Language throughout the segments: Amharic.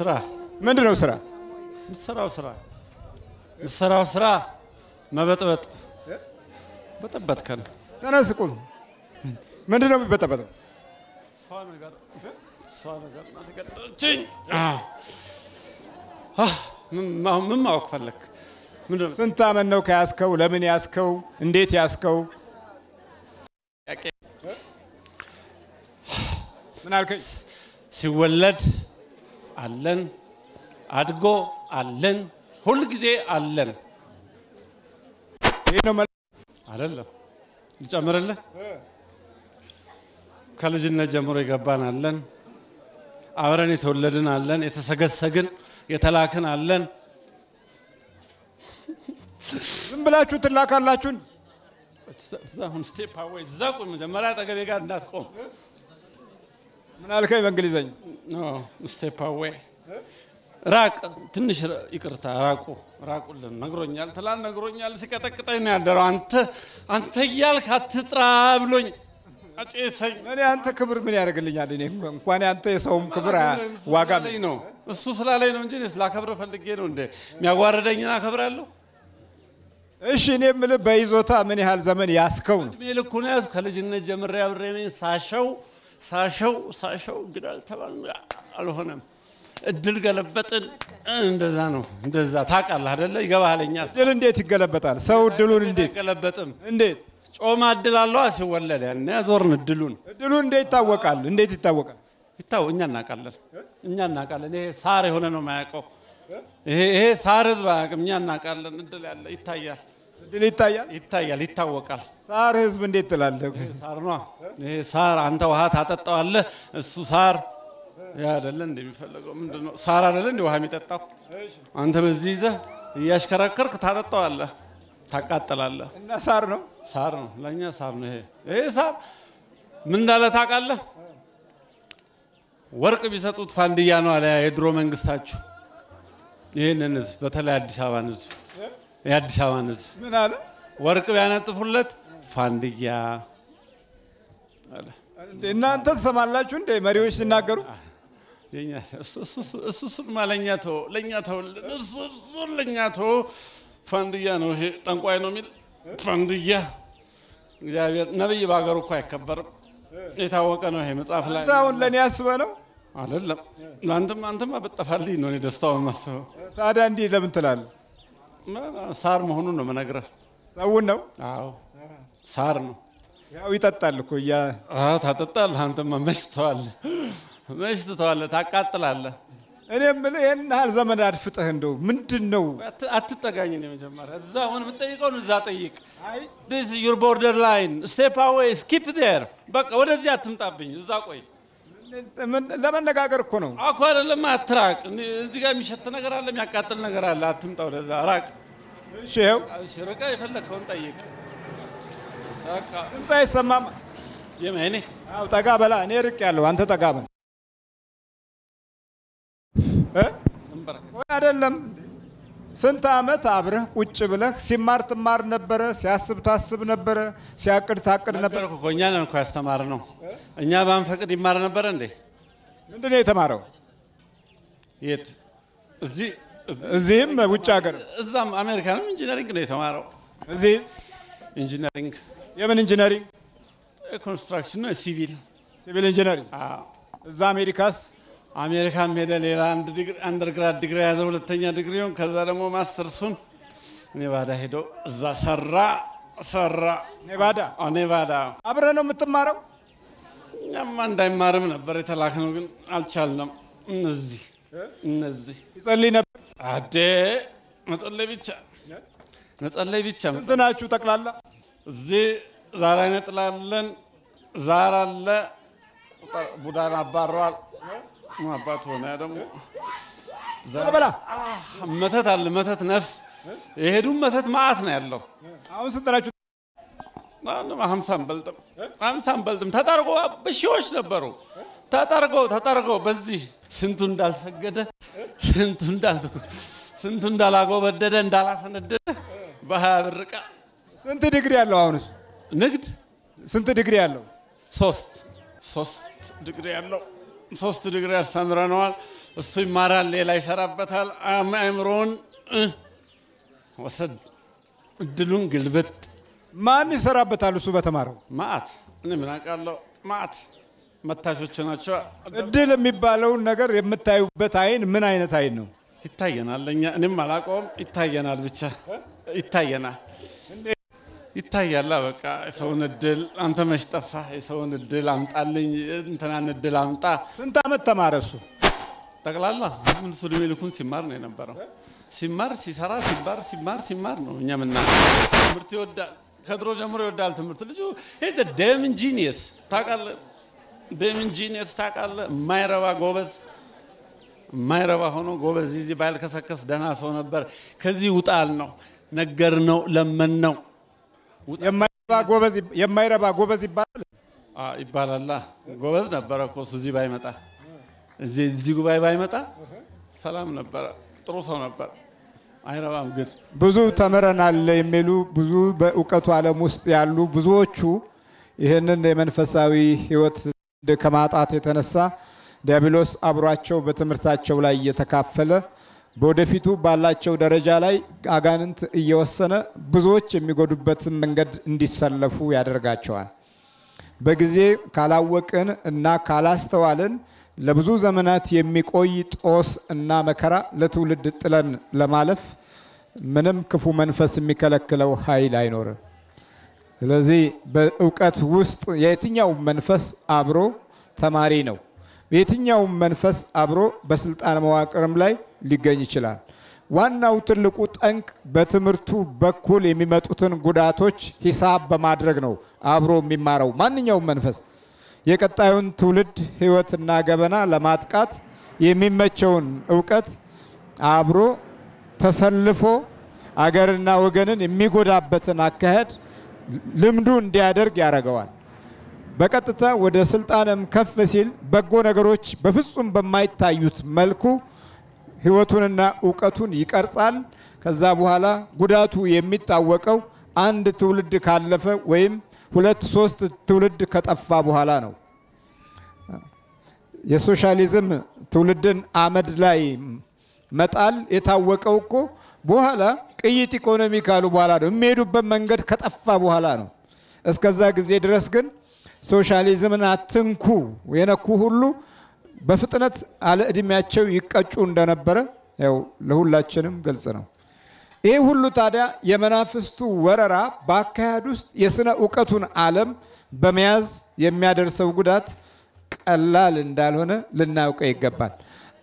ስራ ምንድነው ስራ ምሰራው ስራ መበጥበጥ በጠበጥከን ተነስቁም ምንድነው የሚበጠበጠው ሰው ነገር ማትቀጥልኝ ምን ማወቅ ፈለክ ምንድነው ስንት አመት ነው ከያስከው ለምን ያስከው እንዴት ያስከው ምን አልከኝ ሲወለድ አለን አድጎ አለን ሁሉ ጊዜ አለን ይሄ ነው አይደለም ልጨምርልህ ከልጅነት ጀምሮ ይገባን አለን አብረን የተወለድን አለን የተሰገሰግን የተላክን አለን ዝም ብላችሁ ትላካላችሁ አሁን ስቴፕ አዌይ ዘቁ መጀመሪያ አጠገቤ ጋር እንዳትቆም ምን አልከኝ በእንግሊዘኛ ኖ ስቴፕ አዌይ ራቅ ትንሽ ይቅርታ ራቁልን ነግሮኛል ትላል ነግሮኛል ሲቀጠቅጠኝ ነው ያደረው አንተ ያልክ አትጥራ ብሎኝ አጨሰኝ እኔ አንተ ክብር ምን ያደርግልኛል እኔ እንኳን አንተ የሰውም ክብር ዋጋ ነው እሱ ስላለኝ ነው እንጂ ስላከብረ ፈልጌ ነው እንደ የሚያጓረደኝና አከብራለሁ እሺ እኔ ምለ በይዞታ ምን ያህል ዘመን ያስከው ነው ለኩና ያስ ከልጅነት ጀምሬ አብሬ ነኝ ሳሸው ግዳል ተባል አልሆነም እድል ገለበጥን እንደዛ ነው እንደዛ ታቃለህ አይደለ ይገባሃለኛ እድል እንዴት ይገለበጣል ሰው እድሉን እንዴት ገለበጥም እንዴት ጮማ እድል አለው ሲወለድ ያኔ ያዞርን እድሉን እንዴት ይታወቃል እንዴት ይታወቃል እኛ እናቃለን ይሄ ሳር የሆነ ነው ማያቀው ይሄ ሳር ህዝብ አያቅም እኛ እናቃለን እድል ያለ ይታያል እድል ይታያል ይታወቃል ሳር ህዝብ እንዴት ትላለህ ሳር ነው ይሄ ሳር አንተ ውሃ ታጠጣዋለህ እሱ ሳር ያ አይደለ እንደሚፈልገው ምንድነው ሳር አይደለ እንደ ውሃ የሚጠጣው አንተ በዚህ ይዘህ ያሽከረከርክ ታጠጣዋለህ ታቃጥላለህ እና ሳር ነው ለኛ ሳር ነው ይሄ ሳር ምን እንዳለ ታቃለህ ወርቅ ቢሰጡት ፋንዲያ ነው አለ የድሮ መንግስታችሁ ይሄንን ህዝብ በተለይ አዲስ አበባን ህዝብ ምን አለ ወርቅ ቢያነጥፉለት ፋንዲያ አለ እናንተ ተሰማላችሁ እንደ መሪዎች ሲናገሩ የኛ እሱ ማለኛቶ ለኛቶ ፋንዲያ ነው ይሄ ጠንቋይ ነው የሚል ፋንዲያ እግዚአብሔር ነብይ ባገሩ እኮ አይከበርም የታወቀ ነው ይሄ መጽሐፍ ላይ ታውን ለኔ ያስበው ነው አይደለም አንተማ በጠፋልኝ ነው ደስታው ማሰው ታዲያ እንዴ ለምን ትላለህ ሳር መሆኑን ነው መነግረህ ሰውን ነው አዎ ሳር ነው ያው ይጠጣል እኮ ታጠጣለህ አንተማ መሽተዋል ታቃጥላለህ እኔ ምን ይሄን ያህል ዘመን አድፍጠህ እንደው ምንድነው አትጠጋኝ ነው መጀመሪያ እዛ ሆነ የምትጠይቀው እዛ ጠይቅ this is your border line step away skip there በቃ ወደዚህ አትምጣብኝ እዛ ቆይ ለመነጋገር እኮ ነው አኮ አይደለም አትራቅ እዚህ ጋር የሚሸት ነገር አለ የሚያቃጥል ነገር አለ አትምጣ ወደዛ ራቅ እሺ ይኸው ሽርቃ የፈለከውን ጠይቅ ሳቃ ድምጽ አይሰማም የማይኔ አው ጠጋ በላ እኔ ርቅ ያለው አንተ ጠጋ በል ወይ አይደለም ስንት አመት አብረህ ቁጭ ብለህ ሲማር ትማር ነበር ሲያስብ ታስብ ነበር ሲያቅድ ታቅድ ነበር እኮ እኛ ነን እኮ ያስተማርነው እኛ ባንፈቅድ ይማር ነበር እንዴ ምንድነው የተማረው የት እዚህም ውጭ ሀገር እዛም አሜሪካንም ኢንጂነሪንግ ነው የተማረው እዚህ ኢንጂነሪንግ የምን ኢንጂነሪንግ ኮንስትራክሽን ነው ሲቪል ኢንጂነሪንግ እዛ አሜሪካም ሄደ ሌላ አንደርግራድ ዲግሪ ያዘ ሁለተኛ ዲግሪውን ከዛ ደግሞ ማስተርሱን ኔቫዳ ሄዶ እዛ ሰራ ኔቫዳ አብረ ነው የምትማረው እኛማ እንዳይማርም ነበር የተላከነው ግን አልቻልንም እነዚህ ይጸልይ ነበር አዴ መጸለይ ብቻ ስንት ናችሁ ጠቅላላ እዚህ ዛሬ ነጥላለን ዛር አለ ቡዳን አባሯል ማባቱ ነው ደግሞ ዘበላ መተት ነፍ ይሄዱ መተት ማአት ነው ያለው አሁን ስንት ናችሁ 50 በልጥም ተጠርጎ በሺዎች ነበሩ ተጠርገው በዚህ ስንቱ እንዳልሰገደ ስንቱ እንዳላጎበደደ እንዳላፈነደደ በ20 ብር ዕቃ ስንት ዲግሪ ያለው አሁንስ ንግድ ስንት ዲግሪ ያለው 3 ዲግሪ ያለው 3 ዲግሪ አስተምረናል እሱ ይማራል ሌላ ይሰራበታል አእምሮን ወሰድ እድሉን ግልብጥ ማን ይሰራበታል እሱ በተማረው ማአት እኔ ምን አውቃለሁ ማአት መታሾች ናቸው እድል የሚባለው ነገር የምታዩበት አይን ምን አይነት አይን ነው ይታየናል እኔም አላውቀውም ይታየናል ብቻ ይታየናል ይታያል በቃ የሰውን እድል አንተ መሽጠፋ የሰውን እድል አምጣልኝ እንተናን እድል አምጣ ስንት አመት ተማረ እሱ ጠቅላላ ምን ሱልሜ ልኩን ሲማር ነው የነበረው ሲማር ሲሰራ ሲማር ነው እኛ ምንና ትምህርት ይወዳል ከድሮ ጀምሮ ይወዳል ትምህርት ልጁ ሄደ ደም ኢንጂኒየርስ ታቃለ ደም ኢንጂኒየርስ ታቃለ ማይረባ ጎበዝ ማይረባ ሆኖ ጎበዝ እዚህ ባይል ከሰከስ ደና ሰው ነበር ከዚህ ውጣል ነው ነገር ነው ለምን ነው የማይረባ ጎበዝ ይባላል ጎበዝ ነበር እኮ እዚህ ባይመጣ እዚህ ጉባኤ ባይመጣ ሰላም ነበር ጥሩ ሰው ነበር አይረባም ግን ብዙ ተመረናል የሚሉ ብዙ በእውቀቱ ዓለም ውስጥ ያሉ ብዙዎቹ ይሄንን የመንፈሳዊ ህይወት ከማጣት የተነሳ ዲያብሎስ አብሯቸው በትምህርታቸው ላይ እየተካፈለ በወደፊቱ ባላቸው ደረጃ ላይ አጋንንት እየወሰነ ብዙዎች የሚጎዱበት መንገድ እንዲሰለፉ ያደርጋቸዋል በጊዜ ካላወቅን እና ካላስተዋልን ለብዙ ዘመናት የሚቆይ ጦስ እና መከራ ለትውልድ ጥለን ለማለፍ ምንም ክፉ መንፈስ የሚከለክለው ኃይል አይኖርም ስለዚህ በእውቀት ውስጥ የትኛው መንፈስ አብሮ ተማሪ ነው የትኛው መንፈስ አብሮ በስልጣን መዋቅርም ላይ ሊገኝ ይችላል ዋናው ትልቁ ጠንቅ በትምህርቱ በኩል የሚመጡትን ጉዳቶች ሂሳብ በማድረግ ነው አብሮ የሚማረው ማንኛውም መንፈስ የቀጣዩን ትውልድ ህይወትና ገበና ለማጥቃት የሚመቸውን ዕውቀት አብሮ ተሰልፎ አገርና ወገንን የሚጎዳበትን አካሄድ ልምዱ እንዲያደርግ ያደርገዋል በቀጥታ ወደ ስልጣንም ከፍ ሲል በጎ ነገሮች በፍጹም በማይታዩት መልኩ ህይወቱንና ዕውቀቱን ይቀርጻል ከዛ በኋላ ጉዳቱ የሚታወቀው አንድ ትውልድ ካለፈ ወይም 2-3 ትውልድ ከጠፋ በኋላ ነው የሶሻሊዝም ትውልድን አመድ ላይ መጣል የታወቀው እኮ በኋላ ቅይጥ ኢኮኖሚ ካሉ በኋላ ነው የሚሄዱበት መንገድ ከጠፋ በኋላ ነው እስከዛ ጊዜ ድረስ ግን ሶሻሊዝምን አትንኩ የነኩ ሁሉ በፍጥነት አለ እድሜያቸው ይቀጩ እንደነበረ ያው ለሁላችንም ግልጽ ነው ይሄ ሁሉ ታዲያ የመናፍስቱ ወረራ በአካሄድ ውስጥ የስነ ዕውቀቱን ዓለም በመያዝ የሚያደርሰው ጉዳት ቀላል እንዳልሆነ ልናውቀው ይገባል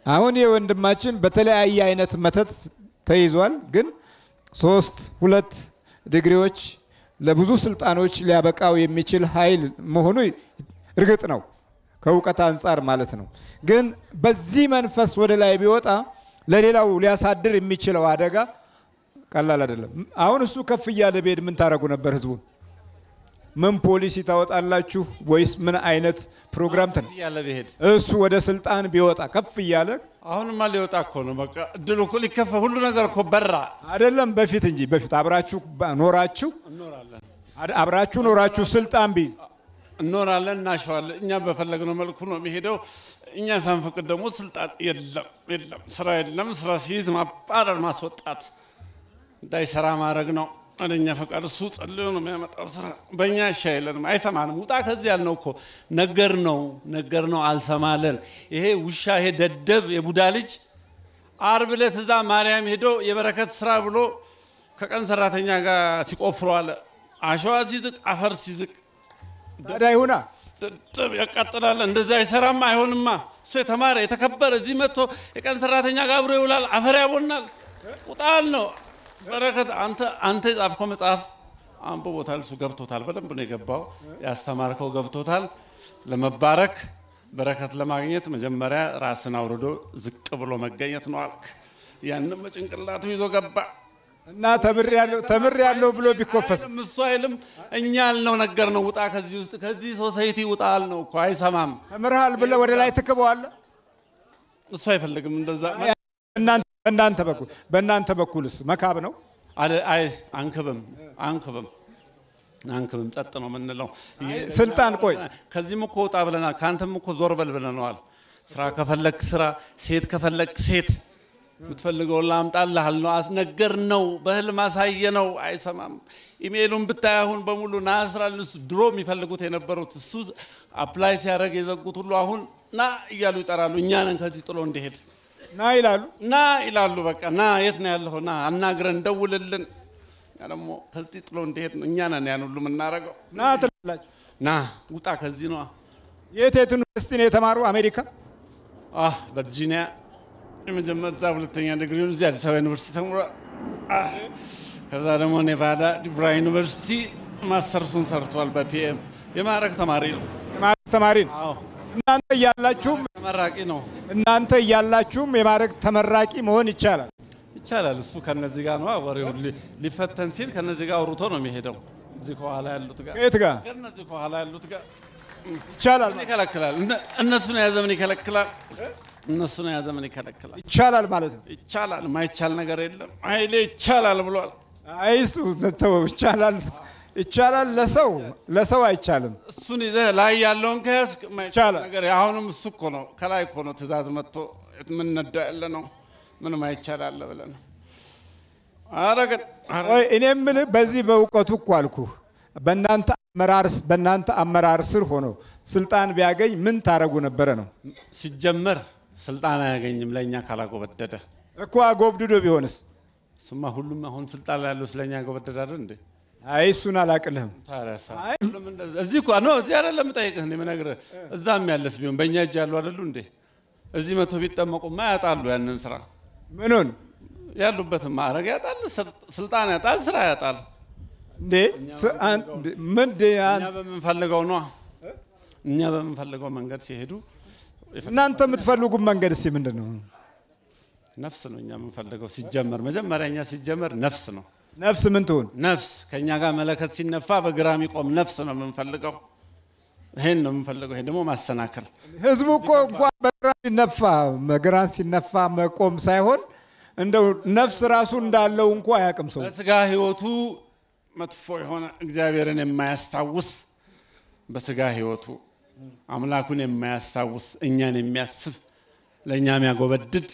አሁን የወንድማችን በተለያየ አይነት መተት ተይዟል ግን 2 ዲግሪዎች ለብዙ ስልጣኖች ሊያበቃው የሚችል ኃይል መሆኑ እርግጥ ነው ከዕውቀት አንፃር ማለት ነው ግን በዚህ መንፈስ ወደ ላይ ቢወጣ ለሌላው ሊያሳድር የሚችለው አደጋ ቀላል አይደለም አሁን እሱ ከፍ ይያለ ቤድ ምን ታረጉ ነበር ህዝቡን ምን ፖሊሲ ታወጣላችሁ ወይስ ምን አይነት ፕሮግራም ያለ ቤድ እሱ ወደ ስልጣን ቢወጣ ከፍ ይያለ አሁንማ ሊወጣ እኮ ነው በቃ እድሉ እኮ ሊከፈ ሁሉ ነገር እኮ በራ አይደለም በፊት እንጂ በፊት አብራችሁ ኖራችሁ እንኖራለን አብራችሁ ኖራችሁ ስልጣን ቢዝ እንኖራለን እናሸዋለን እኛ በፈለግነው መልኩ ነው የሚሄደው እኛ ሳንፈቅድ ደግሞ ስልጣን የለም ስራ ሲይዝ ማባረር ማስወጣት እንዳይሰራ ማድረግ ነው አለኛ ፈቃድ እሱ ጸልዮ ነው የሚያመጣው ስራ በእኛ ሻይለንም አይሰማንም ውጣ ከዚህ ያልነው እኮ ነገር ነው አልሰማለን ይሄ ውሻ ይሄ ደደብ የቡዳ ልጅ ዓርብ ዕለት እዛ ማርያም ሄዶ የበረከት ስራ ብሎ ከቀን ሰራተኛ ጋር ሲቆፍሩ አለ አሸዋ ሲዝቅ አፈር ሲዝቅ ታዲያ ይሁና ደደብ ያቃጥላል እንደዛ ይሰራማ አይሆንማ እሱ የተማረ የተከበረ እዚህ መጥቶ የቀን ሰራተኛ ጋር አብሮ ይውላል አፈር ያቦናል ውጣል ነው በረከት አንተ ጻፍከው መጽሐፍ አንብቦታል እሱ ገብቶታል በደንብ ነው የገባው ያስተማርከው ገብቶታል ለመባረክ በረከት ለማግኘት መጀመሪያ ራስን አውርዶ ዝቅ ብሎ መገኘት ነው አልክ ያንን በጭንቅላቱ ይዞ ገባ እና ተምር ያለው ብሎ ቢኮፈስ እሱ አይልም እኛ ያልነው ነገር ነው ውጣ ከዚህ ውስጥ ከዚህ ሶሳይቲ ውጣል ነው እኮ አይሰማም ተምርሃል ብለ ወደ ላይ ትከበዋለ እሱ አይፈልግም እንደዛ በእናንተ በኩልስ መካብ ነው አይ አንክብም ጸጥ ነው ምንለው ስልጣን ቆይ ከዚህም እኮ ወጣ ብለናል ካንተም እኮ ዞር በል ብለናል ስራ ከፈለክ ስራ፣ ሴት ከፈለክ ሴት የምትፈልገውን ላምጣልህ ነው። አስነገር ነው፣ በህልም አሳየ ነው። አይሰማም። ኢሜሉን ብታይ አሁን በሙሉ ናስራል እሱ ድሮ የሚፈልጉት የነበሩት እሱ አፕላይ ሲያደርግ የዘጉት ሁሉ አሁን ና እያሉ ይጠራሉ። እኛ ነን ከዚህ ጥሎ እንዲሄድ ና ይላሉ። በቃ ና የት ነው ያለው? ና አናግረን ደውልልን። ያለሞ ከዚህ ጥሎ እንዲሄድ ነው። እኛ ነን ያን ሁሉ የምናረገው። ና ትላላችሁ። ና ውጣ ከዚህ ነው። የት ዩኒቨርሲቲ ነው የተማሩ? አሜሪካ ቨርጂኒያ የመጀመሪያ ሁለተኛ ዲግሪውን እዚህ አዲስ አበባ ዩኒቨርሲቲ ተምሯል። ከዛ ደግሞ ኔቫዳ ዲብራ ዩኒቨርሲቲ ማስተርሱን ሰርቷል በፒኤም። የማዕረግ ተማሪ ነው። አዎ። እናንተ እያላችሁም የማዕረግ ተመራቂ መሆን ይቻላል። እሱ ከነዚህ ጋር ነው ወሬው ሊፈተን ሲል ከነዚህ ጋር አውርቶ ነው የሚሄደው። እዚህ ከኋላ ያሉት ጋር ከየት ጋር? ከነዚህ ከኋላ ያሉት ጋር ይቻላል። ይከለክላል። እነሱን ያዘምን ይከለክላል። ይቻላል ማለት ነው። ይቻላል። ማይቻል ነገር የለም። ኃይሌ ይቻላል ብሏል። አይሱ ተተው ይቻላል። ለሰው አይቻልም። እሱን ይዘህ ላይ ያለውን ከያዝክ ማይቻል ነገር አሁንም እሱ እኮ ነው ከላይ እኮ ነው ትእዛዝ መጥቶ ምን ነዳ ያለ ነው። ምንም አይቻላል ብለን ወይ እኔም ምን በዚህ በእውቀቱ እኮ አልኩህ። በእናንተ አመራር ስር ሆኖ ስልጣን ቢያገኝ ምን ታረጉ ነበረ ነው? ሲጀመር ስልጣን አያገኝም ለኛ ካላጎበደደ እኮ። አጎብድዶ ቢሆንስ? ስማ ሁሉም አሁን ስልጣን ላይ ያለው ስለኛ ጎበደደ አይደል እንዴ? አይ እሱን አላቅልህም። ታረሳ እዚህ እኮ ነው እዚህ አይደለም የምጠይቅህ እንዴ የምነግርህ። እዛም ያለስ ቢሆን በእኛ እጅ ያሉ አይደሉ እንዴ? እዚህ መቶ ቢጠመቁማ ያጣሉ ያንን ስራ። ምኑን ያሉበትም ማዕረግ ያጣል፣ ስልጣን ያጣል፣ ስራ ያጣል እንዴ? እኛ በምንፈልገው መንገድ ሲሄዱ እናንተ የምትፈልጉት መንገድ እስቲ ምንድነው? ነፍስ ነው እኛ የምንፈልገው። መጀመሪያ እኛ ሲጀመር ነፍስ ነው። ነፍስ ምን ትሁን? ነፍስ ከኛ ጋር መለከት ሲነፋ በግራም ይቆም ነፍስ ነው የምንፈልገው። ይሄን ነው የምንፈልገው። ይሄ ደግሞ ማሰናከል። ህዝቡ እኮ እንኳን በግራም ሲነፋ መቆም ሳይሆን እንደው ነፍስ ራሱ እንዳለው እንኳን አያውቅም ሰው። በስጋ ህይወቱ መጥፎ የሆነ እግዚአብሔርን የማያስታውስ በስጋ ህይወቱ አምላኩን የማያስታውስ እኛን የሚያስብ ለኛ የሚያጎበድድ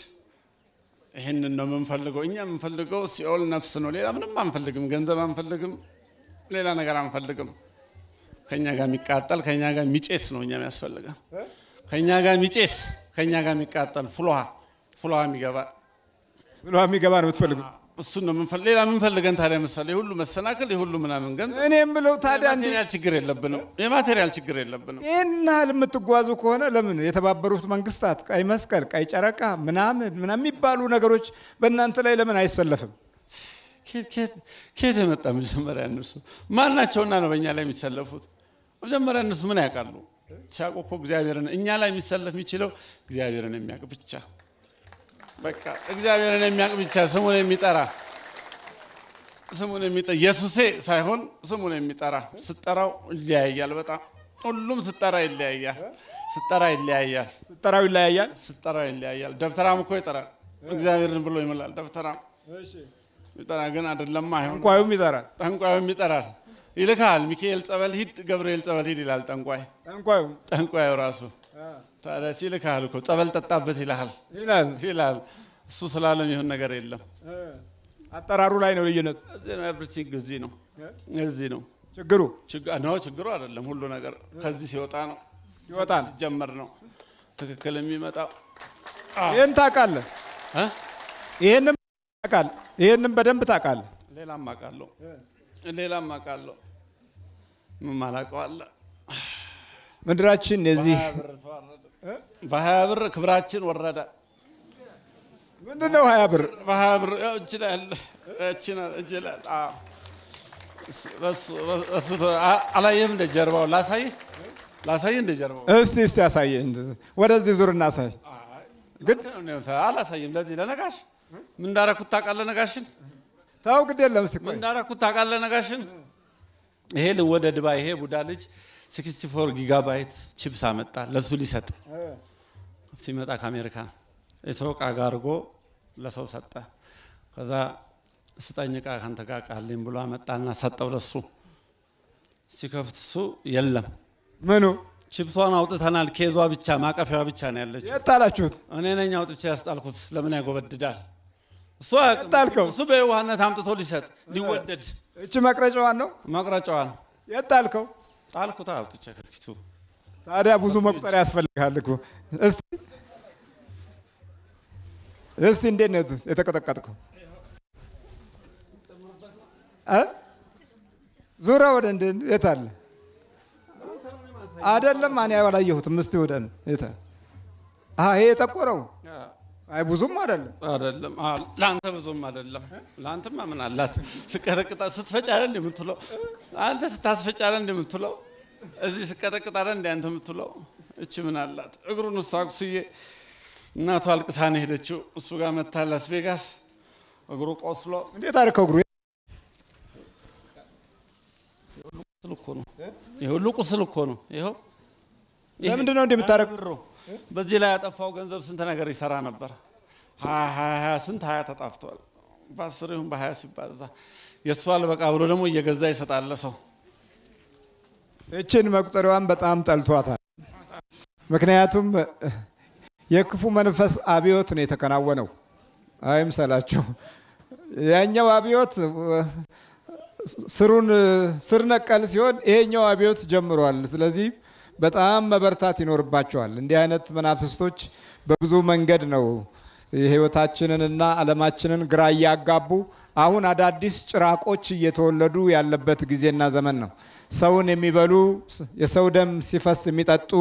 ይሄንን ነው የምንፈልገው። እኛ የምንፈልገው ሲኦል ነፍስ ነው። ሌላ ምንም አንፈልግም። ገንዘብ አንፈልግም። ሌላ ነገር አንፈልግም። ከኛ ጋር የሚቃጠል ከኛ ጋር የሚጨስ ነው እኛ የሚያስፈልገን። ከኛ ጋር የሚጨስ ከኛ ጋር የሚቃጠል ፍሏ የሚገባ ነው የምትፈልጉ። እሱን ነው የምንፈልገው። ሌላ ምን ፈልገን ታዲያ? መሰለ ሁሉ መሰናከል ሁሉ ምናምን ገንዘብ። እኔ የምለው ታዲያ የማቴሪያል ችግር የለብንም። የማቴሪያል ችግር የለብንም። ይሄን ያህል የምትጓዙ ከሆነ ለምን የተባበሩት መንግስታት፣ ቀይ መስቀል፣ ቀይ ጨረቃ ምናምን የሚባሉ ነገሮች በእናንተ ላይ ለምን አይሰለፍም? ከየት የመጣ መጀመሪያ እነሱ ማናቸውና ነው በእኛ ላይ የሚሰለፉት? መጀመሪያ እነሱ ምን ያውቃሉ? ሲያውቁ እኮ እግዚአብሔርን እኛ ላይ የሚሰለፍ የሚችለው እግዚአብሔርን የሚያውቅ ብቻ። በቃ እግዚአብሔርን የሚያውቅ ብቻ ስሙን የሚጠራ ኢየሱሴ ሳይሆን ስሙን የሚጠራ ስጠራው ይለያያል። በጣም ሁሉም ስጠራ ይለያያል። ስጠራው ይለያያል። ደብተራም እኮ ይጠራል እግዚአብሔርን ብሎ ይምላል። ደብተራም ይጠራ ግን አይደለም። አይሆን ጠንቋዩም ይጠራል። ይልካል። ሚካኤል ጸበል ሂድ፣ ገብርኤል ጸበል ሂድ ይላል ጠንቋዩ ራሱ። ታዲያ ይልካል እኮ ጸበል ጠጣበት ይላል። እሱ ስላለም ይሁን ነገር የለም። አጠራሩ ላይ ነው ልዩነቱ። እዚህ ነው ችግሩ አይደለም። ሁሉ ነገር ከዚህ ሲወጣ ነው ሲጀመር ነው ትክክል የሚመጣው። ይሄን ታውቃለህ? ይሄንን በደንብ ታውቃለህ? ሌላም አውቃለሁ። ምን ማላውቀው አለ? ምድራችን የዚህ በ20 ብር ክብራችን ወረደ። ምንድነው 20 ብር? በ20 ብር አላየህም? እንደ ጀርባው ላሳይ እንደ ጀርባው እስቲ አሳየኝ። ወደዚህ ዙርና አሳይ። ግን አላሳይም። ለዚህ ለነጋሽ ምን እንዳረኩት ታውቃለህ? ነጋሽን ታው ግድ የለም። እስቲ ምን እንዳረኩት ታውቃለህ? ነጋሽን ይሄ ወደ ዱባይ ይሄ ቡዳ ልጅ 64 ጊጋባይት ቺፕስ አመጣ ለሱ ሊሰጥ ሲመጣ ከአሜሪካ የሰው ዕቃ ጋር አድርጎ ለሰው ሰጠ። ከዛ ስጠኝ ዕቃ ካንተ ጋር ቃልኝ ብሎ አመጣና ሰጠው ለሱ። ሲከፍት እሱ የለም። ምኑ ቺፕሷን አውጥተናል። ኬዟ ብቻ ማቀፊያዋ ብቻ ነው ያለችው። የት ጣላችሁት? እኔ ነኝ አውጥቼ ያስጣልኩት። ለምን ያጎበድዳል? ጣልከው? እሱ በየዋህነት አምጥቶ ሊወደድ። እቺ መቅረጫዋን ነው? መቅረጫዋን የት ጣልከው? ጣልኩት አውጥቼ ከትኪቱ። ታዲያ ብዙ መቁጠሪያ ያስፈልጋል እኮ። እስቲ እንዴት ነው የተቀጠቀጥከው? ዙራ ወደ የት አለ? አይደለም ማን ያላየሁትም። እስቲ ወደ የት? ይሄ የጠቆረው አይ ብዙም አይደለም። ለአንተ ብዙም አይደለም። ለአንተማ ምን አላት? ስቀጠቅጣ ስትፈጭ አይደል እንደምትለው? አንተ ስታስፈጭ አይደል እንደምትለው? እዚህ ስቀጠቅጣ አይደል እንደ አንተ የምትለው? እቺ ምን አላት? እግሩን ሳቁስዬ እናቱ አልቅሳ ነው ሄደችው። እሱ ጋር መታ ላስ ቬጋስ እግሩ ቆስሎ። እንዴት አደረከው? እግሩ ይሄ ቁስል እኮ ነው። ይሄው ለምንድን ነው እንደምታረቀው? በዚህ ላይ ያጠፋው ገንዘብ ስንት ነገር ይሰራ ነበር። 20 ተጣፍቷል። በ10 ይሁን በ20 ሲባዛ የሷ አልበቃ ብሎ ደግሞ እየገዛ ይሰጣል ሰው። እቺን መቁጠሪያዋን በጣም ጠልቷታል። ምክንያቱም የክፉ መንፈስ አብዮት ነው የተከናወነው። አይምሰላችሁ። ያኛው አብዮት ስር ነቀል ሲሆን ይሄኛው አብዮት ጀምሯል። ስለዚህ በጣም መበርታት ይኖርባቸዋል። እንዲህ አይነት መናፍስቶች በብዙ መንገድ ነው ህይወታችንንና ዓለማችንን ግራ እያጋቡ አሁን አዳዲስ ጭራቆች እየተወለዱ ያለበት ጊዜና ዘመን ነው። ሰውን የሚበሉ የሰው ደም ሲፈስ የሚጠጡ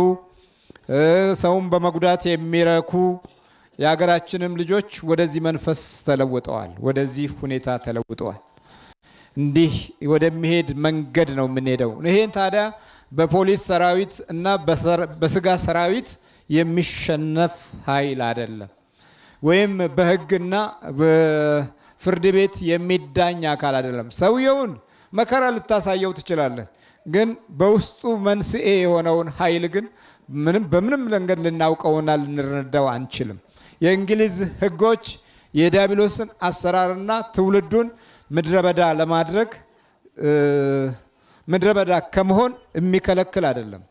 ሰውን በመጉዳት የሚረኩ የሀገራችንም ልጆች ወደዚህ መንፈስ ተለውጠዋል። ወደዚህ ሁኔታ ተለውጠዋል። እንዲህ ወደሚሄድ መንገድ ነው የምንሄደው። ይሄን ታዲያ በፖሊስ ሰራዊት እና በስጋ ሰራዊት የሚሸነፍ ኃይል አይደለም። ወይም በህግና በፍርድ ቤት የሚዳኝ አካል አይደለም። ሰውየውን መከራ ልታሳየው ትችላለህ፣ ግን በውስጡ መንስኤ የሆነውን ኃይል ግን በምንም መንገድ ልናውቀውና ልንረዳው አንችልም። የእንግሊዝ ህጎች የዲያብሎስን አሰራርና ትውልዱን ምድረበዳ ለማድረግ ምድረበዳ ከመሆን የሚከለክል አይደለም።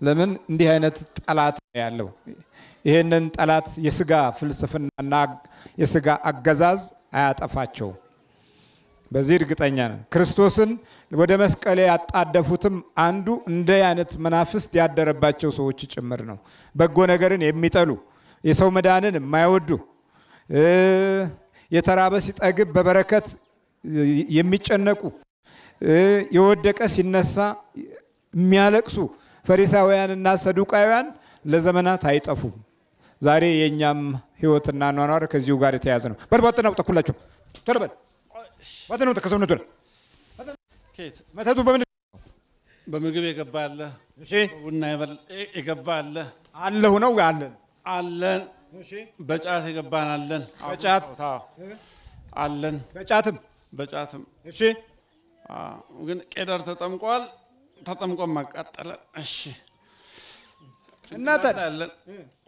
ለምን? እንዲህ አይነት ጠላት ያለው ይሄንን ጠላት የስጋ ፍልስፍናና የስጋ አገዛዝ አያጠፋቸው። በዚህ እርግጠኛ ነን። ክርስቶስን ወደ መስቀል ያጣደፉትም አንዱ እንደ አይነት መናፍስት ያደረባቸው ሰዎች ጭምር ነው። በጎ ነገርን የሚጠሉ የሰው መዳንን የማይወዱ የተራበ ሲጠግብ በበረከት የሚጨነቁ የወደቀ ሲነሳ የሚያለቅሱ ፈሪሳውያንና ሰዱቃውያን ለዘመናት አይጠፉም። ዛሬ የኛም ህይወትና ኗኗር ከዚሁ ጋር የተያዘ ነው። በርባጥና ወጣኩላችሁ ተረበል ወጣነው ተከሰውነቱ መተቱ በምግብ የገባ አለ። እሺ ቡና የገባ አለ። አለሁ ነው አለን። እሺ በጫት የገባን አለን። በጫት አለን። በጫትም እሺ ግን ቄደር ተጠምቆ ማቃጠለ። እሺ እናንተ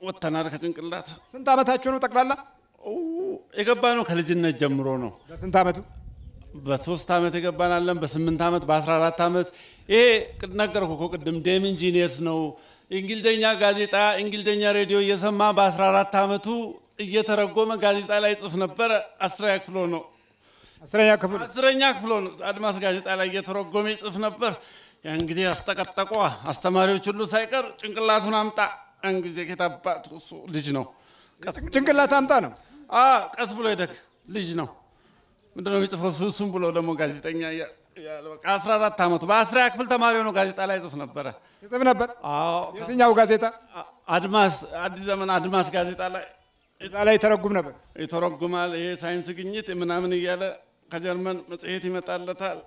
ወተናል ከጭንቅላት። ስንት አመታችሁ ነው ጠቅላላ? የገባ ነው ከልጅነት ጀምሮ ነው። በስንት አመቱ? በ3 አመት የገባን አለን። በ8 አመት፣ በ14 አመት። ይሄ ነገርኩ እኮ ቅድም ዴም ኢንጂኒየርስ ነው። እንግሊዘኛ ጋዜጣ፣ እንግሊዘኛ ሬዲዮ እየሰማ በ14 አመቱ እየተረጎመ ጋዜጣ ላይ ጽፍ ነበር። 10ኛ ክፍል ነው። 10ኛ ክፍል ነው። አድማስ ጋዜጣ ላይ እየተረጎመ ይጽፍ ነበር። ያን ጊዜ አስጠቀጠቋ አስተማሪዎች ሁሉ ሳይቀር ጭንቅላቱን አምጣ። ያን ጊዜ ከታባቱ እሱ ልጅ ነው። ጭንቅላት አምጣ ነው። ቀስ ብሎ ይደክ ልጅ ነው። ምንድነው የሚጽፈው? እሱም ብሎ ደግሞ ጋዜጠኛ ያለ በቃ 14 አመቱ በ10ኛ ክፍል ተማሪ ሆኖ ጋዜጣ ላይ ጽፍ ነበር። ይጽፍ ነበር? የትኛው ጋዜጣ? አድማስ፣ አዲስ ዘመን አድማስ ጋዜጣ ላይ እዛ ላይ ተረጉም ነበር። ይተረጉማል። ይሄ ሳይንስ ግኝት ምናምን እያለ ከጀርመን መጽሔት ይመጣለታል።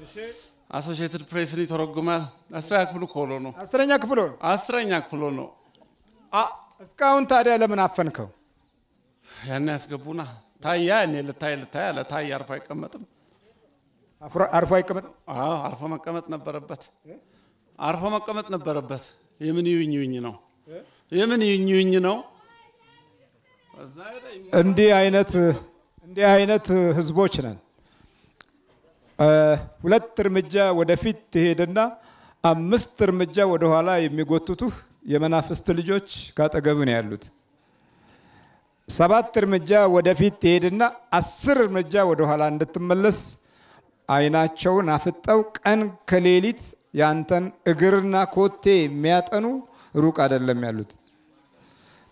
እሺ አሶሺየትድ ፕሬስን ይተረጉማል። 10ኛ ክፍል ኮሎ ነው። 10ኛ ክፍል ነው። 10ኛ ክፍል ነው። እስካሁን ታዲያ ለምን አፈንከው? ያን ያስገቡና ታያ እኔ ልታይ አለ። ታያ አርፎ አይቀመጥም። አርፎ አይቀመጥም? አርፎ መቀመጥ ነበረበት። የምን ይዩኝ ነው? እንዲህ አይነት ህዝቦች ነን። 2 እርምጃ ወደፊት ትሄድና 5 እርምጃ ወደ ኋላ የሚጎትቱህ የመናፍስት ልጆች ካጠገብ ነው ያሉት። 7 እርምጃ ወደፊት ትሄድና 10 እርምጃ ወደ ኋላ እንድትመለስ አይናቸውን አፍጠው ቀን ከሌሊት ያንተን እግርና ኮቴ የሚያጠኑ ሩቅ አይደለም ያሉት።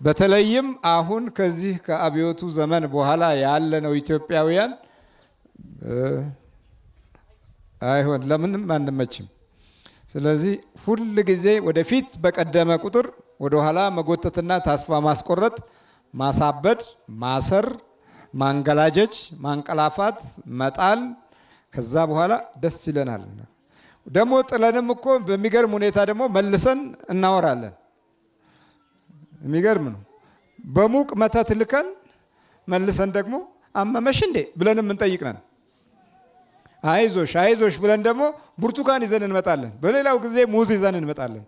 በተለይም አሁን ከዚህ ከአብዮቱ ዘመን በኋላ ያለነው ኢትዮጵያውያን አይሆን ለምንም አንመችም። ስለዚህ ሁል ጊዜ ወደፊት በቀደመ ቁጥር ወደ ኋላ መጎተትና ተስፋ ማስቆረጥ፣ ማሳበድ፣ ማሰር፣ ማንገላጀጅ፣ ማንቀላፋት፣ መጣል ከዛ በኋላ ደስ ይለናል። ደግሞ ጥለንም እኮ በሚገርም ሁኔታ ደግሞ መልሰን እናወራለን። የሚገርም ነው። በሙቅ መተት ልከን መልሰን ደግሞ አመመሽ እንዴ ብለንም እንጠይቅነን። አይዞሽ አይዞሽ ብለን ደግሞ ብርቱካን ይዘን እንመጣለን። በሌላው ጊዜ ሙዝ ይዘን እንመጣለን።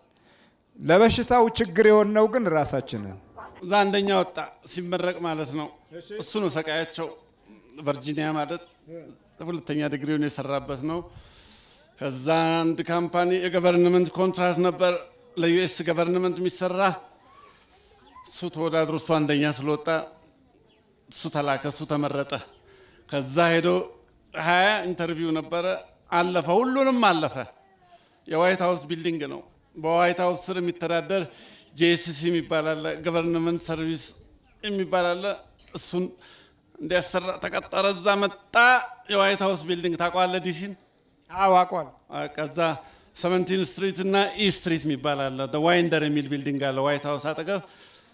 ለበሽታው ችግር የሆነው ግን ራሳችን ነን። እዛ አንደኛ ወጣ ሲመረቅ ማለት ነው። እሱ ነው ሰቃያቸው። ቨርጂኒያ ማለት ሁለተኛ ዲግሪውን የሰራበት ነው። ከዛ አንድ ካምፓኒ የገቨርንመንት ኮንትራክት ነበር ለዩኤስ ገቨርንመንት የሚሰራ። እሱ ተወዳድሮ እሱ አንደኛ ስለወጣ እሱ ተላከ፣ እሱ ተመረጠ። ከዛ ሄዶ 20 ኢንተርቪው ነበረ፣ አለፈ፣ ሁሉንም አለፈ። የዋይት ሃውስ ቢልዲንግ ነው። በዋይት ሃውስ ስር የሚተዳደር ጂኤስሲ የሚባል አለ፣ ገቨርንመንት ሰርቪስ የሚባል አለ። እሱን እንዲያሰራ ተቀጠረ። እዛ መጣ። የዋይት ሃውስ ቢልዲንግ ታውቀዋለህ? ዲሲን? አዎ አውቀዋለሁ። ከዛ 17 ስትሪት እና ኢ ስትሪት የሚባል አለ፣ ዋይንደር የሚል ቢልዲንግ አለ ዋይት ሃውስ አጠገብ።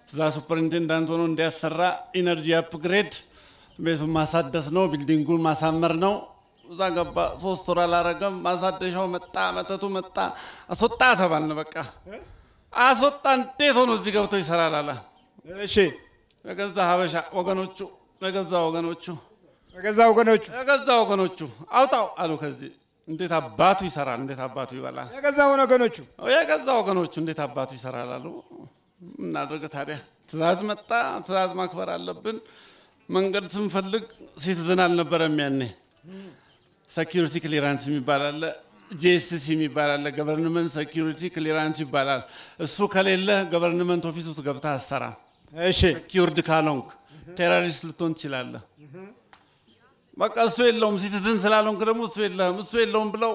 እዛ ሱፐርኢንቴንዳንት ሆኖ እንዲያሰራ ኢነርጂ አፕግሬድ ቤቱን ማሳደስ ነው፣ ቢልዲንጉን ማሳመር ነው። እዛ ገባ። 3 ወር አላረገም። ማሳደሻው መጣ፣ መተቱ መጣ። አስወጣ ተባልን። በቃ አስወጣ። እንዴት ሆኖ እዚህ ገብቶ ይሰራል አለ። እሺ የገዛ ሀበሻ ወገኖቹ የገዛ ወገኖቹ አውጣው አሉ። ከዚህ እንዴት አባቱ ይሰራል? እንዴት አባቱ ይበላል? የገዛ ወገኖቹ እንዴት አባቱ ይሰራል አሉ። እናድርግ ታዲያ? ትእዛዝ መጣ። ትእዛዝ ማክበር አለብን። መንገድ ስንፈልግ ሲቲዝን አልነበረም ያኔ። ሴኩሪቲ ክሊራንስ የሚባል አለ፣ ጂኤስሲ የሚባል አለ፣ ገቨርንመንት ሴኩሪቲ ክሊራንስ ይባላል። እሱ ከሌለ ገቨርንመንት ኦፊስ ውስጥ ገብተህ አትሰራም። እሺ ሴኩሪቲ ካልሆንክ ቴሮሪስት ልትሆን ትችላለህ። በቃ እሱ የለውም። ሲቲዝን ስላልሆንክ ደግሞ እሱ የለውም ብለው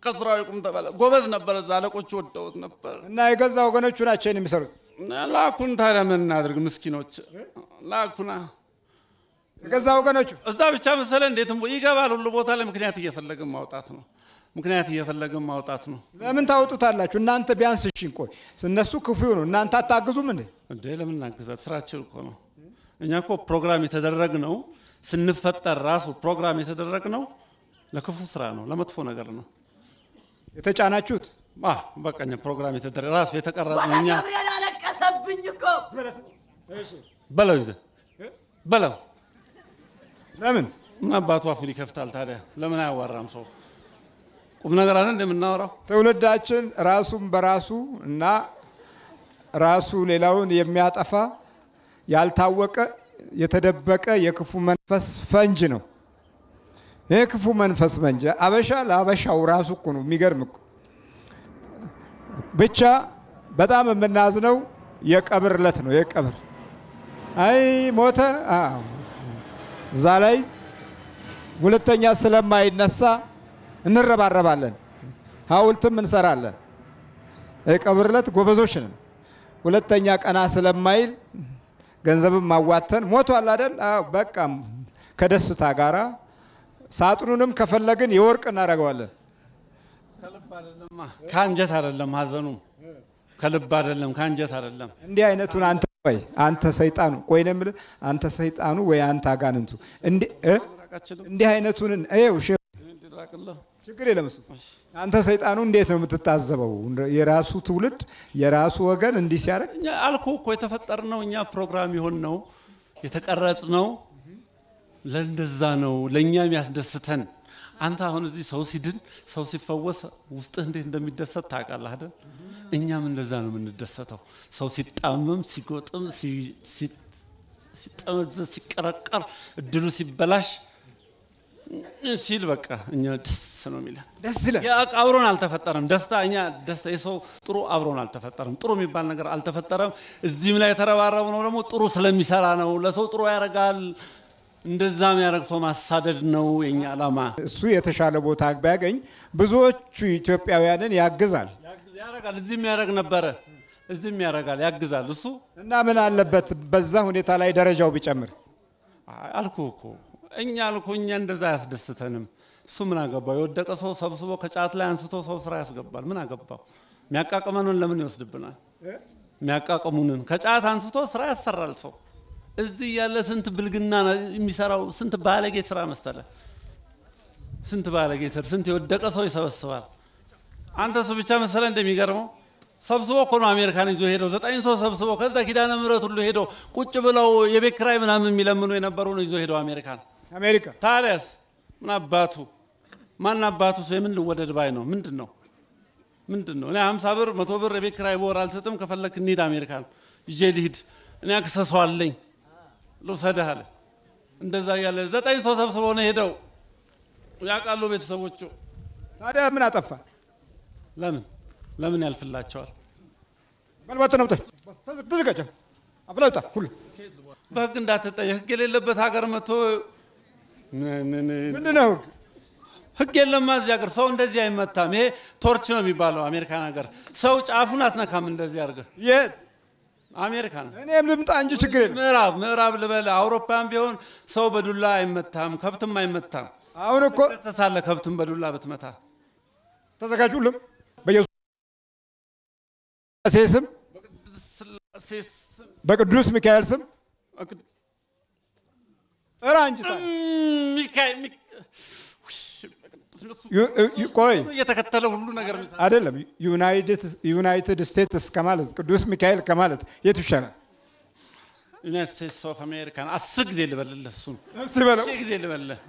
ከስራው ይቁም ተባለ። ጎበዝ ነበር። እዛ አለቆቹ ወደውት ነበር። እና የገዛ ወገኖቹ ናቸው የሚሰሩት። ላኩን። ታዲያ ምን እናድርግ? ምስኪኖች ላኩና የገዛ ወገኖቹ እዛ ብቻ መሰለ። እንዴትም ይገባል ሁሉ ቦታ ላይ ምክንያት እየፈለግን ማውጣት ነው። ለምን ታውጡታላችሁ እናንተ? ቢያንስ እሺ ቆይ እነሱ ክፉ ነው፣ እናንተ አታግዙም እንዴ? ለምን እናግዛት? ስራችን እኮ ነው። እኛ እኮ ፕሮግራም የተደረግነው ስንፈጠር ራሱ ፕሮግራም የተደረግነው ለክፉ ስራ ነው፣ ለመጥፎ ነገር ነው የተጫናችሁት። በቃኛ ፕሮግራም የተደረገ ራሱ የተቀረጸ ነው። እኛ አለቀሰብኝ እኮ በለው ይዘህ በለው። ለምን ምን አባቱ አፉን ይከፍታል ታዲያ? ለምን አያዋራም ሰው? ቁም ነገር አለ እንደምናወራው። ትውልዳችን ራሱን በራሱ እና ራሱ ሌላውን የሚያጠፋ ያልታወቀ የተደበቀ የክፉ መንፈስ ፈንጅ ነው። ይሄ ክፉ መንፈስ ፈንጅ አበሻ ለአበሻው ራሱ እኮ ነው። የሚገርም እኮ ብቻ በጣም የምናዝነው የቀብር ዕለት ነው። የቀብር አይ ሞተ እዛ ላይ ሁለተኛ ስለማይነሳ እንረባረባለን፣ ሐውልትም እንሰራለን። የቀብር ዕለት ጎበዞች ነን። ሁለተኛ ቀና ስለማይል ገንዘብም ማዋተን ሞቷል አይደል? በቃ ከደስታ ጋራ ሳጥኑንም ከፈለግን የወርቅ እናደርገዋለን። ከልብ አይደለም፣ ካንጀት አይደለም። ሀዘኑ ከልብ አይደለም፣ ካንጀት አይደለም። እንዲህ አይነቱን አንተ ሰይጣኑ ቆይ ነው የምልህ፣ አንተ ሰይጣኑ ወይ አንተ አጋንንቱ እንዲህ አይነቱን ችግር የለም እሱ። አንተ ሰይጣኑ እንዴት ነው የምትታዘበው? የራሱ ትውልድ የራሱ ወገን እንዲህ ሲያደርግ እኛ አልኩህ እኮ የተፈጠርነው እኛ ፕሮግራም የሆንነው የተቀረጽነው ለእንደዛ ነው፣ ለእኛም ያስደስተን። አንተ አሁን እዚህ ሰው ሲድን ሰው ሲፈወስ ውስጥህ እንዴት እንደሚደሰት ታውቃለህ አይደል? እኛም እንደዛ ነው የምንደሰተው። ሰው ሲጣመም ሲጎጥም ሲጠመዘዝ ሲቀረቀር እድሉ ሲበላሽ ሲል በቃ እኛ ደስ ነው የሚለን። ደስ ይላል። አብሮን አልተፈጠረም ደስታ። እኛ ደስታ የሰው ጥሩ አብሮን አልተፈጠረም። ጥሩ የሚባል ነገር አልተፈጠረም። እዚህም ላይ የተረባረቡ ነው ደግሞ ጥሩ ስለሚሰራ ነው። ለሰው ጥሩ ያደርጋል። እንደዛም ያደርግ ሰው ማሳደድ ነው የኛ ዓላማ። እሱ የተሻለ ቦታ ቢያገኝ ብዙዎቹ ኢትዮጵያውያንን ያግዛል፣ ያደርጋል። እዚህም ያደርግ ነበረ፣ እዚህም ያደርጋል፣ ያግዛል እሱ። እና ምን አለበት በዛ ሁኔታ ላይ ደረጃው ቢጨምር? አልኩህ እኮ እኛ እንደዛ አያስደስተንም። እሱ ምን አገባው? የወደቀ ሰው ሰብስቦ ከጫት ላይ አንስቶ ሰው ስራ ያስገባል። ምን አገባው? የሚያቃቅመንን ለምን ይወስድብናል? የሚያቃቅሙንን ከጫት አንስቶ ስራ ያሰራል ሰው። እዚህ ያለ ስንት ብልግና የሚሰራው ስንት ባለጌ ስራ መሰለ። ስንት ባለጌ ስንት የወደቀ ሰው ይሰበስባል። አንተ እሱ ብቻ መሰለ እንደሚገርመው ሰብስቦ እኮ ነው አሜሪካን ይዞ ሄደው 9 ሰው ሰብስቦ ከዛ ኪዳነ ምህረት ሁሉ ሄደው ቁጭ ብለው የቤት ኪራይ ምናምን የሚለምኑ የነበሩ ነው ይዞ ሄደው አሜሪካ። ታዲያስ ማን አባቱ ሰው የምን ልወደድ ባይ ነው? ምንድነው? እኔ 50 ብር 100 ብር የቤት ኪራይ በወር አልሰጥም፣ ከፈለክ እንሂድ አሜሪካን ይዤ ልሂድ፣ እኔ አክሰሰው አለኝ ልውሰድህ አለ። እንደዛ ያለ 9 ሰው ሰብስቦ ነው ሄደው ያውቃሉ ቤተሰቦቹ። ታዲያ ምን አጠፋ? ለምን ያልፍላቸዋል? መልባት ነው ተዘጋጀ አብላውጣ ሁሉ በህግ እንዳትጠየቅ። ህግ የሌለበት ሀገር መጥቶ ምንድነው? ህግ የለም እዚህ ሀገር። ሰው እንደዚህ አይመታም። ይሄ ቶርች ነው የሚባለው አሜሪካን ሀገር። ሰው ጫፉን አትነካም እንደዚህ አድርገህ። የት አሜሪካን? እኔም ልምጣ እንጂ ችግር የለም። ምዕራብ ልበል አውሮፓም ቢሆን ሰው በዱላ አይመታም፣ ከብትም አይመታም። አሁን እኮ ተሳለ ከብትም በዱላ ብትመታ። ተዘጋጁልም በኢየሱስ ስም በቅዱስ ሚካኤል ስም ራንጅታ ቆይ እየተከተለ ሁሉ ነገር አይደለም። ዩናይትድ ስቴትስ ከማለት ቅዱስ ሚካኤል ከማለት የቱ ይሻላል? ዩናይትድ ስቴትስ ኦፍ አሜሪካን 10 ጊዜ ልበልልህ። እሱን እስቲ በለው። 10 ጊዜ ልበልልህ።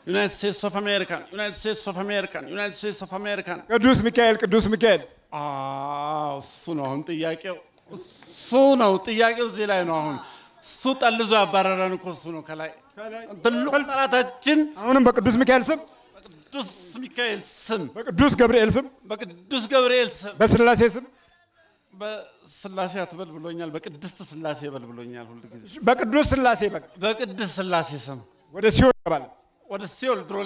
ዩናይትድ ስቴትስ ኦፍ አሜሪካን፣ ዩናይትድ ስቴትስ ኦፍ አሜሪካን፣ ዩናይትድ ስቴትስ ኦፍ አሜሪካን። ቅዱስ ሚካኤል እሱ ነው አሁን ጥያቄው። ጥያቄው እዚህ ላይ ነው አሁን። እሱ ጠልዞ ያባረረን እኮ እሱ ነው ከላይ ትልቁ ጠላታችን። አሁንም በቅዱስ ሚካኤል ስም፣ በቅዱስ ሚካኤል ስም፣ በቅዱስ ገብርኤል ስም፣ በቅዱስ ገብርኤል ስም፣ በስላሴ ስም። በስላሴ አትበል ብሎኛል። በቅድስት ስላሴ በል ብሎኛል ሁሉ ጊዜ። በቅዱስ ስላሴ በል። በቅድስት ስላሴ ስም ወደ ሲኦል ይገባል። ወደ ሲኦል ድሮ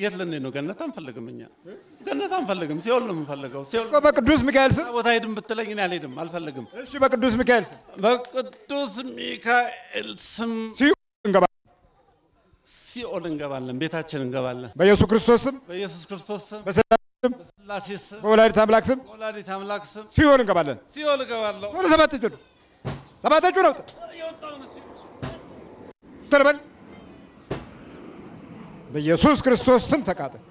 የት ልንሄድ ነው? ገነት አንፈልግም እኛ። ገነት አንፈልግም፣ ሲኦል ነው የምንፈልገው። ሲኦል በቅዱስ ሚካኤል ስም ቦታ ሄድም ብትለኝ እኔ አልሄድም፣ አልፈልግም። እሺ በቅዱስ ሚካኤል ስም፣ በቅዱስ ሚካኤል ስም ሲኦል እንገባለን፣ ቤታችን እንገባለን። በኢየሱስ ክርስቶስ ስም፣ በኢየሱስ ክርስቶስ ስም፣ በስላሴ ስም፣ በስላሴ ስም፣ በወላዲተ አምላክ ስም፣ በወላዲተ አምላክ ስም ሲኦል እንገባለን። ሲኦል እገባለሁ። ወደ ሰባተጁ ነው ተርበል። በኢየሱስ ክርስቶስ ስም ተቃጠል።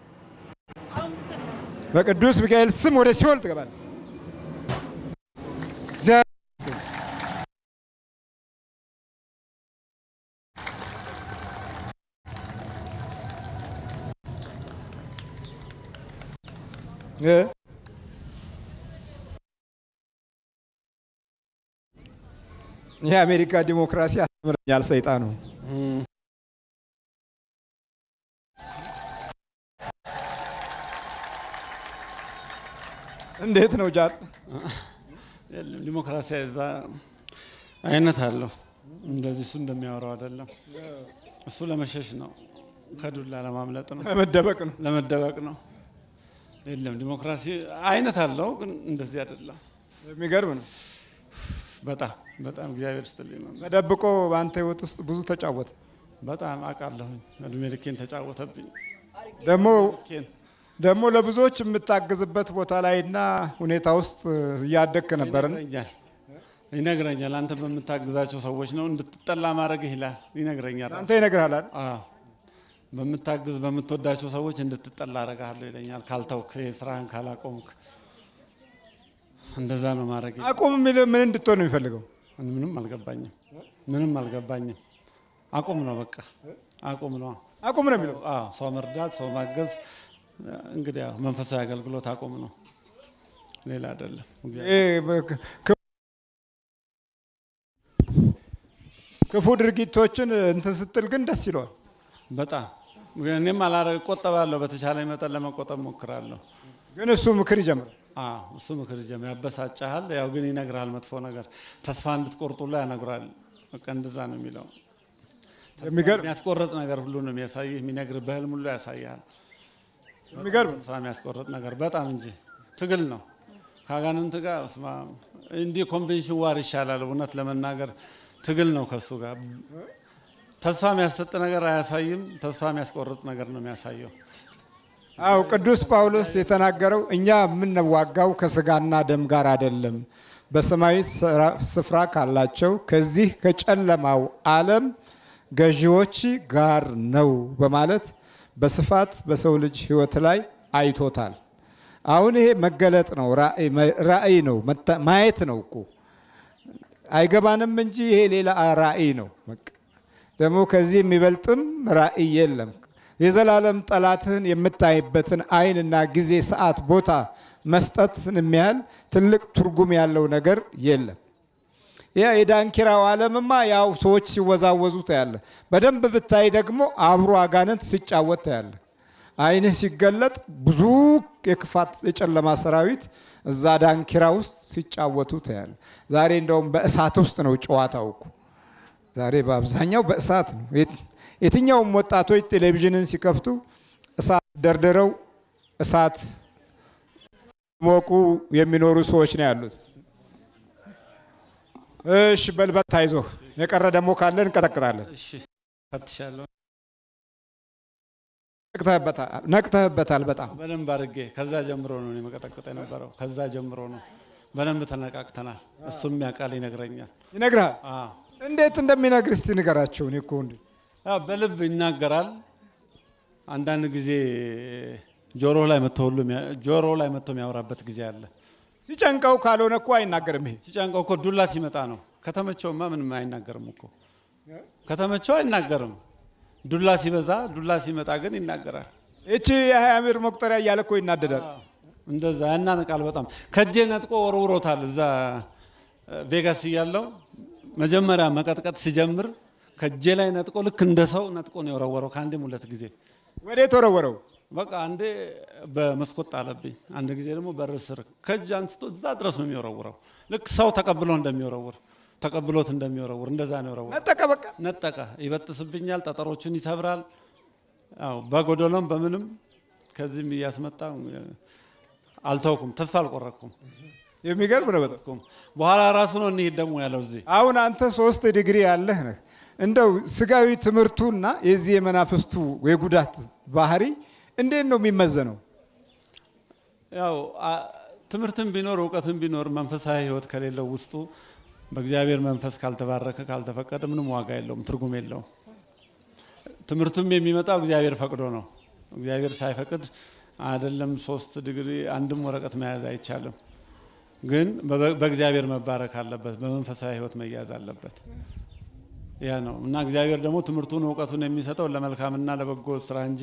በቅዱስ ሚካኤል ስም ወደ ሲኦል ትገባለህ። የአሜሪካ ዲሞክራሲ ያስተምረኛል ሰይጣኑ። እንዴት ነው ጃል? ዲሞክራሲ አይነት አለው። እንደዚህ እሱ እንደሚያወራው አይደለም። እሱ ለመሸሽ ነው፣ ከዱላ ለማምለጥ ነው፣ ለመደበቅ ነው። የለም ዲሞክራሲ አይነት አለው፣ ግን እንደዚህ አይደለም። የሚገርም ነው። በጣም እግዚአብሔር ይስጥልኝ ነው። ተደብቆ በአንተ ህይወት ውስጥ ብዙ ተጫወተ። በጣም አውቃለሁኝ። እድሜ ልኬን ተጫወተብኝ። ደግሞ ለብዙዎች የምታግዝበት ቦታ ላይና ሁኔታ ውስጥ እያደግክ ነበርና ይነግረኛል። አንተ በምታግዛቸው ሰዎች ነው እንድትጠላ ማድረግህ ይላል። ይነግረኛል። አንተ ይነግርሃል አይደል? በምትወዳቸው ሰዎች እንድትጠላ አደርግሃለሁ ይለኛል። ካልተውክ ስራህን ካላቆምክ እንደዛ ነው ማድረግ። አቁም የሚል ምን እንድትሆን ነው የሚፈልገው? ምንም አልገባኝም። አቁም ነው በቃ አቁም ነው የሚለው። ሰው መርዳት፣ ሰው ማገዝ እንግዲህ መንፈሳዊ አገልግሎት አቁም ነው፣ ሌላ አይደለም። ክፉ ድርጊቶችን እንትን ስትል ግን ደስ ይለዋል። በጣም እኔም አላረግ ቆጠባለሁ። በተቻለ መጠን ለመቆጠብ ሞክራለሁ። ግን እሱ ምክር ይጀምራል። እሱ ምክር ይጀምራል። ያበሳጫሃል። ያው ግን ይነግራል መጥፎ ነገር ተስፋ እንድትቆርጡላ ያነግራል። በቃ እንደዛ ነው የሚለው። የሚያስቆርጥ ነገር ሁሉ ነው የሚያሳይህ። የሚነግርህ በህልም ሁሉ ያሳያል። የሚገርም ተስፋ የሚያስቆርጥ ነገር በጣም እንጂ ትግል ነው ከአጋንንት ጋር። እንዲህ ኮንቬንሽን ዋር ይሻላል። እውነት ለመናገር ትግል ነው ከሱ ጋር። ተስፋ የሚያሰጥ ነገር አያሳይም። ተስፋ የሚያስቆርጥ ነገር ነው የሚያሳየው። አው ቅዱስ ጳውሎስ የተናገረው እኛ የምንዋጋው ከስጋና ደም ጋር አይደለም፣ በሰማያዊ ስፍራ ካላቸው ከዚህ ከጨለማው ዓለም ገዢዎች ጋር ነው በማለት በስፋት በሰው ልጅ ሕይወት ላይ አይቶታል። አሁን ይሄ መገለጥ ነው፣ ራእይ ነው፣ ማየት ነው እኮ አይገባንም እንጂ ይሄ ሌላ ራእይ ነው። ደግሞ ከዚህ የሚበልጥም ራእይ የለም። የዘላለም ጠላትህን የምታይበትን አይንና ጊዜ፣ ሰዓት፣ ቦታ መስጠትን የሚያህል ትልቅ ትርጉም ያለው ነገር የለም። ያ የዳንኪራው ዓለምማ ያው ሰዎች ሲወዛወዙ ታያለ። በደንብ ብታይ ደግሞ አብሮ አጋንንት ሲጫወት ታያለ። አይንህ ሲገለጥ ብዙ የክፋት የጨለማ ሰራዊት እዛ ዳንኪራ ውስጥ ሲጫወቱ ታያለ። ዛሬ እንደውም በእሳት ውስጥ ነው ጨዋታው እኮ። ዛሬ በአብዛኛው በእሳት ነው። የትኛውም ወጣቶች ቴሌቪዥንን ሲከፍቱ እሳት ደርድረው እሳት ሞቁ የሚኖሩ ሰዎች ነው ያሉት። እሺ በልበት አይዞህ፣ የቀረ ደግሞ ካለ እንቀጠቅጣለን። እሺ ፈትሻለሁ። ነቅተህበታል በጣም በደንብ አድርጌ። ከዛ ጀምሮ ነው እኔ መቀጠቅጥ የነበረው። ከዛ ጀምሮ ነው በደንብ ተነቃቅተናል። እሱም ያውቃል፣ ይነግረኛል። ይነግራል? እንዴት እንደሚነግር እስቲ ንገራቸው። እኔ እኮ እንዴ በልብ ይናገራል። አንዳንድ ጊዜ ጆሮ ላይ መጥቶ የሚያወራበት ጊዜ አለ። ሲጨንቀው ካልሆነ እኮ አይናገርም። ይሄ ሲጨንቀው እኮ ዱላ ሲመጣ ነው። ከተመቸውማ ምንም አይናገርም እኮ። ከተመቸው አይናገርም። ዱላ ሲበዛ፣ ዱላ ሲመጣ ግን ይናገራል። እቺ የ20 መቁጠሪያ እያለ እኮ ይናደዳል። እንደዛ ያናንቃል በጣም። ከጄ ነጥቆ ወርውሮታል። እዛ ቬጋስ እያለው መጀመሪያ መቀጥቀጥ ሲጀምር ከጄ ላይ ነጥቆ ልክ እንደ ሰው ነጥቆ ነው የወረወረው። ከአንዴም ሁለት ጊዜ። ወዴት ወረወረው? በቃ አንዴ በመስኮት ጣለብኝ፣ አንድ ጊዜ ደግሞ በር ስር። ከእጅ አንስቶ እዛ ድረስ ነው የሚወረውረው። ልክ ሰው ተቀብሎት እንደሚወረውር እንደዛ ነው የወረወረው። ነጠቀ፣ በቃ ነጠቀ። ይበጥስብኛል፣ ጠጠሮቹን ይሰብራል። አዎ በጎደሎም በምንም ከዚህም እያስመጣ አልተውኩም። ተስፋ አልቆረኩም። የሚገርም ነው በጣም። በኋላ ራሱ ነው እንሂድ ደግሞ ያለው እዚህ። አሁን አንተ 3 ዲግሪ ያለህ ነህ። እንደው ስጋዊ ትምህርቱና የዚህ የመናፍስቱ የጉዳት ባህሪ እንዴት ነው የሚመዘነው? ያው ትምህርትም ቢኖር እውቀትም ቢኖር መንፈሳዊ ሕይወት ከሌለው ውስጡ በእግዚአብሔር መንፈስ ካልተባረከ ካልተፈቀደ ምንም ዋጋ የለውም፣ ትርጉም የለውም። ትምህርቱም የሚመጣው እግዚአብሔር ፈቅዶ ነው። እግዚአብሔር ሳይፈቅድ አይደለም 3 ዲግሪ አንድም ወረቀት መያዝ አይቻልም። ግን በእግዚአብሔር መባረክ አለበት፣ በመንፈሳዊ ሕይወት መያዝ አለበት። ያ ነው እና እግዚአብሔር ደግሞ ትምህርቱን እውቀቱን የሚሰጠው ለመልካምና ለበጎ ስራ እንጂ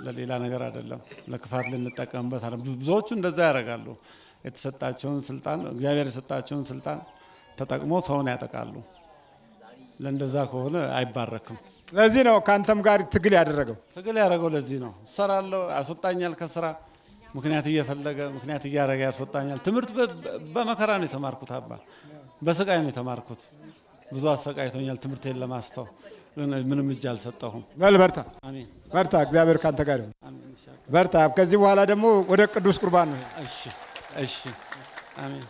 ለሌላ ነገር አይደለም። ለክፋት ልንጠቀምበት አይደለም። ብዙዎቹ እንደዛ ያደርጋሉ። የተሰጣቸውን ስልጣን እግዚአብሔር የሰጣቸውን ስልጣን ተጠቅሞ ሰውን ያጠቃሉ። ለእንደዛ ከሆነ አይባረክም። ለዚህ ነው ካንተም ጋር ትግል ያደረገው። ለዚህ ነው እሰራለሁ፣ ያስወጣኛል ከስራ ምክንያት እየፈለገ ምክንያት እያደረገ ያስወጣኛል። ትምህርት በመከራ ነው የተማርኩት አባ፣ በስቃይ ነው የተማርኩት። ብዙ አሰቃይቶኛል ትምህርቴን ለማስተው፣ ምንም እጅ አልሰጠሁም። በል በርታ። አሜን። በርታ፣ እግዚአብሔር ካንተ ጋር ይሁን። በርታ። ከዚህ በኋላ ደግሞ ወደ ቅዱስ ቁርባን ነው። እሺ፣ አሜን።